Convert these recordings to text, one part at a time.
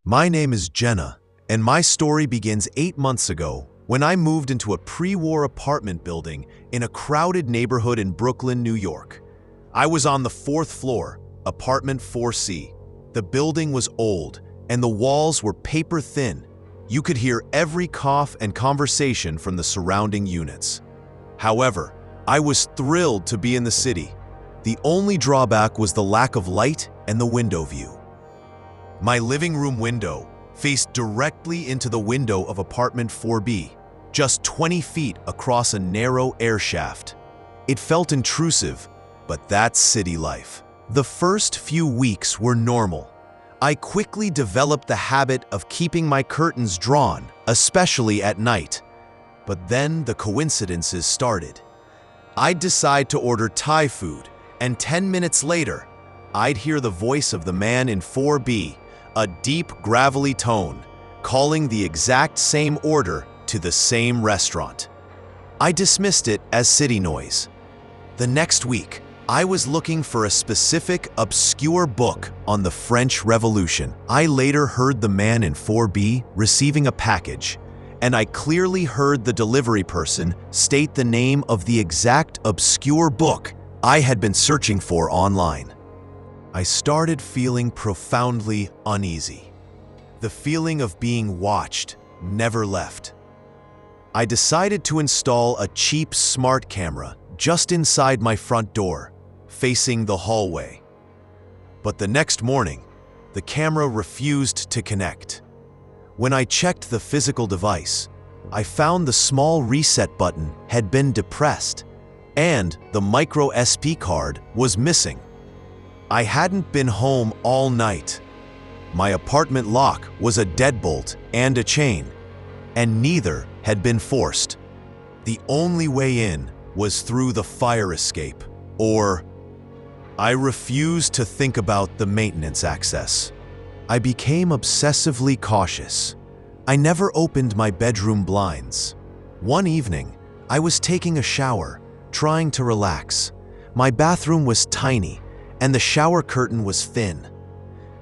My name is Jenna, and my story begins 8 months ago when I moved into a pre-war apartment building in a crowded neighborhood in Brooklyn, New York. I was on the 4th floor, apartment 4C. The building was old, and the walls were paper thin. You could hear every cough and conversation from the surrounding units. However, I was thrilled to be in the city. The only drawback was the lack of light and the window view. My living room window faced directly into the window of apartment 4B, just 20 feet across a narrow air shaft. It felt intrusive, but that's city life. The first few weeks were normal. I quickly developed the habit of keeping my curtains drawn, especially at night. But then the coincidences started. I'd decide to order Thai food, and 10 minutes later, I'd hear the voice of the man in 4B, a deep, gravelly tone, calling the exact same order to the same restaurant. I dismissed it as city noise. The next week, I was looking for a specific, obscure book on the French Revolution. I later heard the man in 4B receiving a package, and I clearly heard the delivery person state the name of the exact obscure book I had been searching for online. I started feeling profoundly uneasy. The feeling of being watched never left. I decided to install a cheap smart camera just inside my front door, facing the hallway. But the next morning, the camera refused to connect. When I checked the physical device, I found the small reset button had been depressed, and the micro SD card was missing. I hadn't been home all night. My apartment lock was a deadbolt and a chain, and neither had been forced. The only way in was through the fire escape, or I refused to think about the maintenance access. I became obsessively cautious. I never opened my bedroom blinds. One evening, I was taking a shower, trying to relax. My bathroom was tiny, and the shower curtain was thin.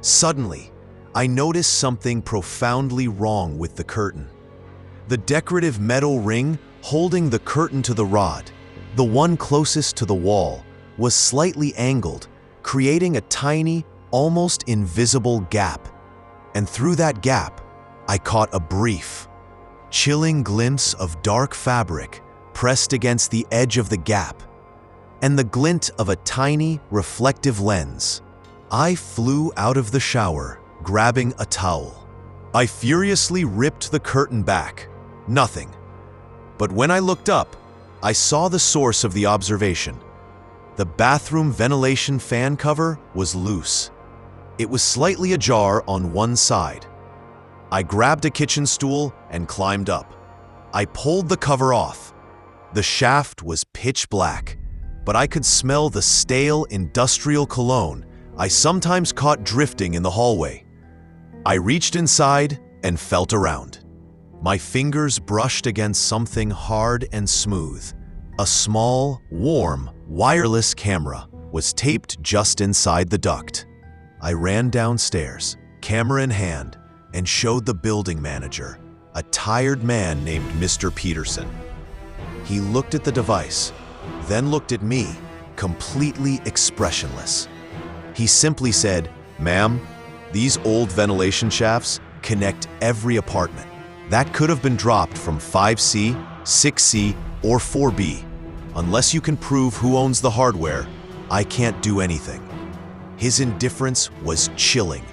Suddenly, I noticed something profoundly wrong with the curtain. The decorative metal ring holding the curtain to the rod, the one closest to the wall, was slightly angled, creating a tiny, almost invisible gap. And through that gap, I caught a brief, chilling glimpse of dark fabric pressed against the edge of the gap, and the glint of a tiny, reflective lens. I flew out of the shower, grabbing a towel. I furiously ripped the curtain back. Nothing. But when I looked up, I saw the source of the observation. The bathroom ventilation fan cover was loose. It was slightly ajar on one side. I grabbed a kitchen stool and climbed up. I pulled the cover off. The shaft was pitch black, but I could smell the stale industrial cologne I sometimes caught drifting in the hallway. I reached inside and felt around. My fingers brushed against something hard and smooth. A small, warm, wireless camera was taped just inside the duct. I ran downstairs, camera in hand, and showed the building manager, a tired man named Mr. Peterson. He looked at the device, then looked at me, completely expressionless. He simply said, "Ma'am, these old ventilation shafts connect every apartment. That could have been dropped from 5C, 6C, or 4B. Unless you can prove who owns the hardware, I can't do anything." His indifference was chilling.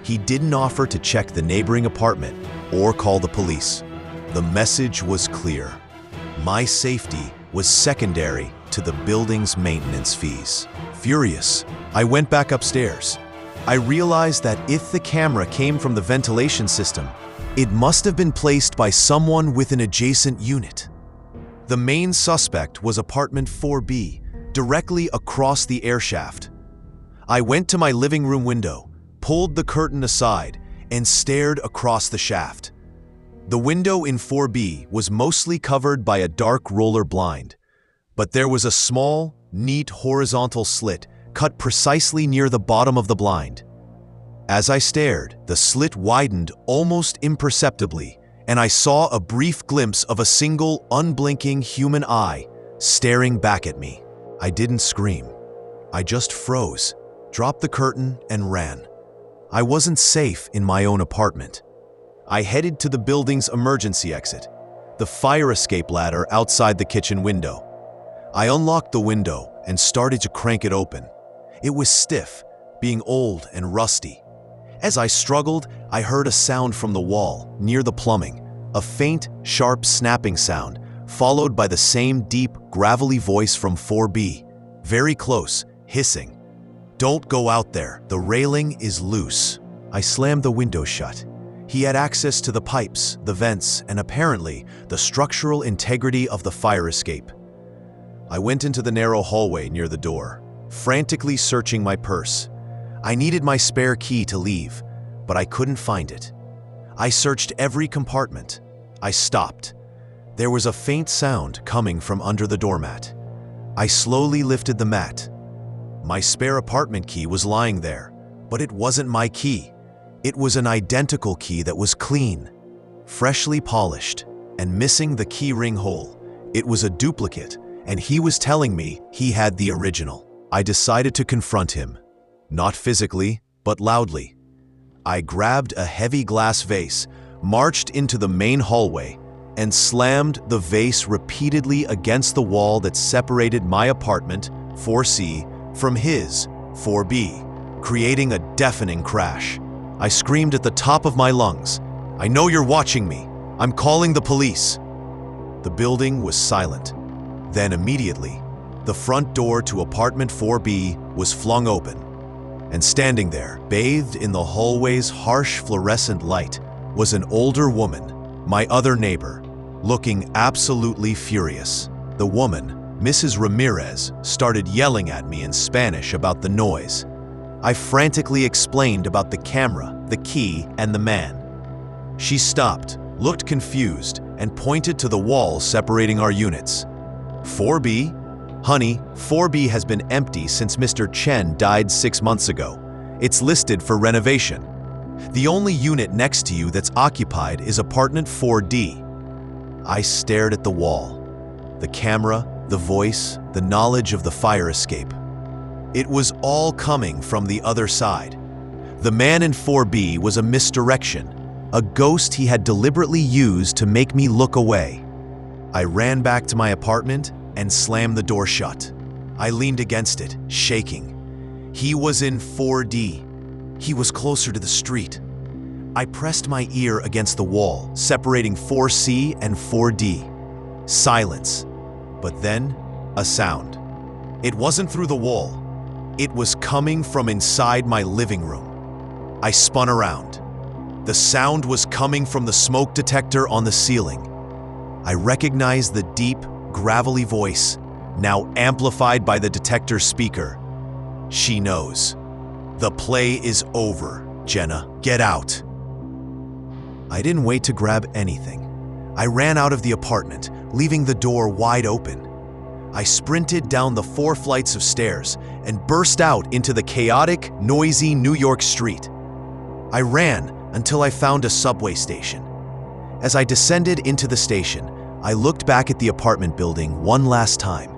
He didn't offer to check the neighboring apartment or call the police. The message was clear. My safety was secondary to the building's maintenance fees. Furious, I went back upstairs. I realized that if the camera came from the ventilation system, it must have been placed by someone with an adjacent unit. The main suspect was apartment 4B, directly across the air shaft. I went to my living room window, pulled the curtain aside, and stared across the shaft. The window in 4B was mostly covered by a dark roller blind, but there was a small, neat horizontal slit cut precisely near the bottom of the blind. As I stared, the slit widened almost imperceptibly, and I saw a brief glimpse of a single, unblinking human eye staring back at me. I didn't scream. I just froze, dropped the curtain, and ran. I wasn't safe in my own apartment. I headed to the building's emergency exit, the fire escape ladder outside the kitchen window. I unlocked the window and started to crank it open. It was stiff, being old and rusty. As I struggled, I heard a sound from the wall, near the plumbing, a faint, sharp snapping sound, followed by the same deep, gravelly voice from 4B, very close, hissing. "Don't go out there, the railing is loose." I slammed the window shut. He had access to the pipes, the vents, and apparently the structural integrity of the fire escape. I went into the narrow hallway near the door, frantically searching my purse. I needed my spare key to leave, but I couldn't find it. I searched every compartment. I stopped. There was a faint sound coming from under the doormat. I slowly lifted the mat. My spare apartment key was lying there, but it wasn't my key. It was an identical key that was clean, freshly polished, and missing the key ring hole. It was a duplicate, and he was telling me he had the original. I decided to confront him. Not physically, but loudly. I grabbed a heavy glass vase, marched into the main hallway, and slammed the vase repeatedly against the wall that separated my apartment, 4C, from his, 4B, creating a deafening crash. I screamed at the top of my lungs, "I know you're watching me. I'm calling the police." The building was silent. Then immediately, the front door to apartment 4B was flung open. And standing there, bathed in the hallway's harsh fluorescent light, was an older woman, my other neighbor, looking absolutely furious. The woman, Mrs. Ramirez, started yelling at me in Spanish about the noise. I frantically explained about the camera, the key, and the man. She stopped, looked confused, and pointed to the wall separating our units. 4B? Honey, 4B has been empty since Mr. Chen died 6 months ago. It's listed for renovation. The only unit next to you that's occupied is apartment 4D. I stared at the wall. The camera, the voice, the knowledge of the fire escape. It was all coming from the other side. The man in 4B was a misdirection, a ghost he had deliberately used to make me look away. I ran back to my apartment and slammed the door shut. I leaned against it, shaking. He was in 4D. He was closer to the street. I pressed my ear against the wall, separating 4C and 4D. Silence. But then, a sound. It wasn't through the wall. It was coming from inside my living room. I spun around. The sound was coming from the smoke detector on the ceiling. I recognized the deep, gravelly voice, now amplified by the detector speaker. She knows. The play is over, Jenna. Get out. I didn't wait to grab anything. I ran out of the apartment, leaving the door wide open. I sprinted down the 4 flights of stairs and burst out into the chaotic, noisy New York street. I ran until I found a subway station. As I descended into the station, I looked back at the apartment building one last time.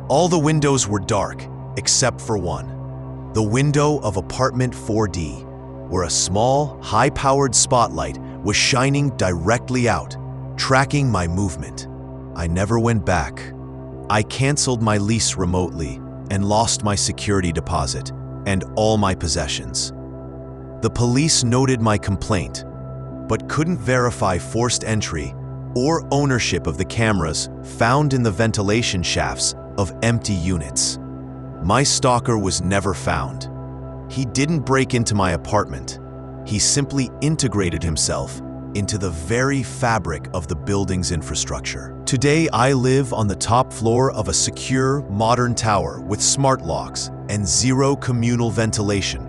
All the windows were dark, except for one. The window of apartment 4D, where a small, high-powered spotlight was shining directly out, tracking my movement. I never went back. I canceled my lease remotely and lost my security deposit and all my possessions. The police noted my complaint, but couldn't verify forced entry or ownership of the cameras found in the ventilation shafts of empty units. My stalker was never found. He didn't break into my apartment. He simply integrated himself into the very fabric of the building's infrastructure. Today, I live on the top floor of a secure, modern tower with smart locks and zero communal ventilation.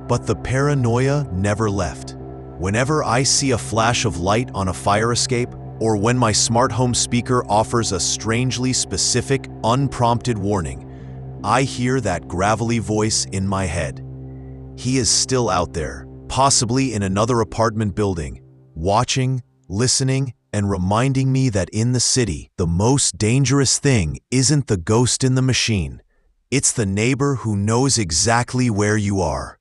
But the paranoia never left. Whenever I see a flash of light on a fire escape, or when my smart home speaker offers a strangely specific, unprompted warning, I hear that gravelly voice in my head. He is still out there, possibly in another apartment building, watching, listening, and reminding me that in the city, the most dangerous thing isn't the ghost in the machine. It's the neighbor who knows exactly where you are.